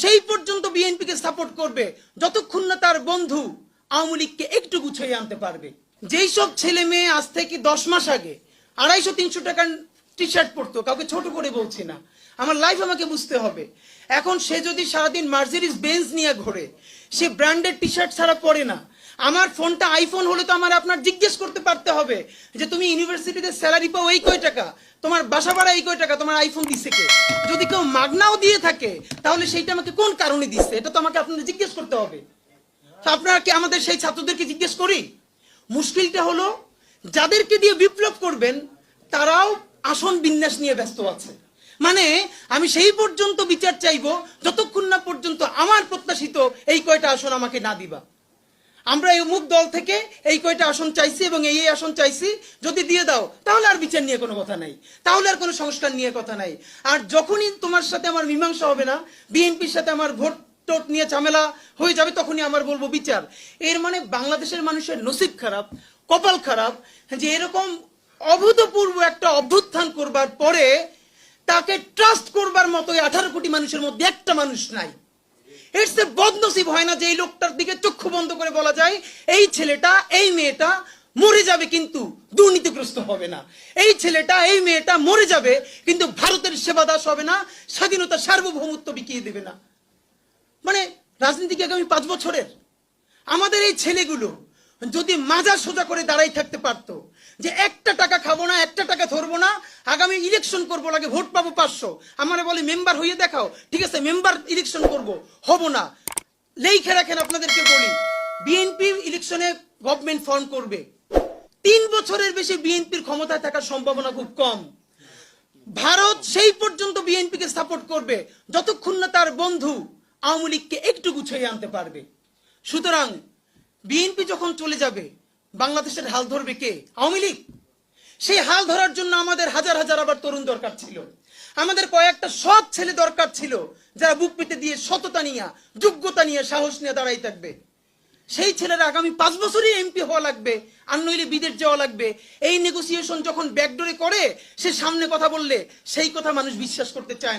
সেই পর্যন্ত বিএনপিকে সাপোর্ট করবে যতক্ষণ না তার বন্ধু আওয়ামী লীগকে একটু গুছিয়ে আনতে পারবে। যেই সব ছেলে মেয়ে আজ থেকে 10 মাস আগে 250-300 টাকার টি শার্ট পরতো, কাউকে ছোট করে বলছি না, আমার লাইফ আমাকে বুঝতে হবে, এখন সে যদি সারাদিন মার্সিডিজ বেঞ্জ নিয়ে ঘোরে, সে ব্র্যান্ডেড টি শার্ট ছাড়া পরে না। আমার ফোনটা আইফোন হলে তো আমার আপনার জিজ্ঞেস করতে পারতে হবে যে তুমি ইউনিভার্সিটিতে স্যালারি পাও এই কয় টাকা, তোমার বাসা ভাড়া এই কয় টাকা, তোমার আইফোন দিচ্ছে কে? যদি কেউ মাগনাও দিয়ে থাকে তাহলে সেইটা আমাকে কোন কারণে দিচ্ছে, এটা তো আমাকে আপনাদের জিজ্ঞেস করতে হবে। আপনারা কি আমাদের সেই ছাত্রদেরকে জিজ্ঞেস করি? মুশকিলটা হলো যাদেরকে দিয়ে বিপ্লব করবেন তারাও আসন বিন্যাস নিয়ে ব্যস্ত আছে। মানে আমি সেই পর্যন্ত বিচার চাইবো যতক্ষণ না পর্যন্ত আমার প্রত্যাশিত এই কয়টা আসন আমাকে না দিবা। আমরা এই অমুক দল থেকে এই কয়টা আসন চাইছি এবং এই আসন চাইছি, যদি দিয়ে দাও তাহলে আর বিচার নিয়ে কোনো কথা নাই, তাহলে আর কোনো সংস্কার নিয়ে কথা নাই। আর যখনই তোমার সাথে আমার মীমাংসা হবে না, বিএনপির সাথে আমার ভোট টোট নিয়ে ঝামেলা হয়ে যাবে, তখনই আমার বলবো বিচার। এর মানে বাংলাদেশের মানুষের নসিব খারাপ, কপাল খারাপ যে এরকম অভূতপূর্ব একটা অভ্যুত্থান করবার পরে তাকে ট্রাস্ট করবার মতো 18 কোটি মানুষের মধ্যে একটা মানুষ নাই। এর সে বদনসিব হয় না যে এই লোকটার দিকে চক্ষু বন্ধ করে বলা যায় এই ছেলেটা এই মেয়েটা মরে যাবে কিন্তু দুর্নীতিগ্রস্ত হবে না, এই ছেলেটা এই মেয়েটা মরে যাবে কিন্তু ভারতের সেবাদাস হবে না, স্বাধীনতা সার্বভৌমত্ব বিকিয়ে দেবে না। মানে রাজনীতিকে আগামী 5 বছরের আমাদের এই ছেলেগুলো যদি মাজা সোজা করে দাঁড়াই থাকতে পারতো যে একটা টাকা খাবো না, একটা টাকা ধরবো না, আগামী ইলেকশন করবো, লাগে ভোট পাবো 500, আমার বলে মেম্বার হয়ে দেখাও, ঠিক আছে মেম্বার ইলেকশন করবো, হব না, লেখে রাখেন আপনাদেরকে বলি, বিএনপি ইলেকশনে গভর্নমেন্ট ফর্ম করবে, 3 বছরের বেশি বিএনপির ক্ষমতায় থাকার সম্ভাবনা খুব কম। ভারত সেই পর্যন্ত বিএনপিকে সাপোর্ট করবে যতক্ষণ না তার বন্ধু আওয়ামী লীগকে একটু গুছিয়ে আনতে পারবে। সুতরাং বিএনপি যখন চলে যাবে বাংলাদেশের হাল ধরবে কে? আওয়ামী লীগ। সেই হাল ধরার জন্য আমাদের হাজার হাজার আবার তরুণ দরকার ছিল, আমাদের কয়েকটা সৎ ছেলে দরকার ছিল যারা বুক পেতে দিয়ে সততা নিয়ে, যোগ্যতা নিয়ে, সাহস নিয়ে দাঁড়াই থাকবে। সেই ছেলেরা আগামী 5 বছরই এমপি হওয়া লাগবে, আর নইলে বিদেশ যাওয়া লাগবে। এই নেগোসিয়েশন যখন ব্যাকডোরে করে, সে সামনে কথা বললে সেই কথা মানুষ বিশ্বাস করতে চায় না।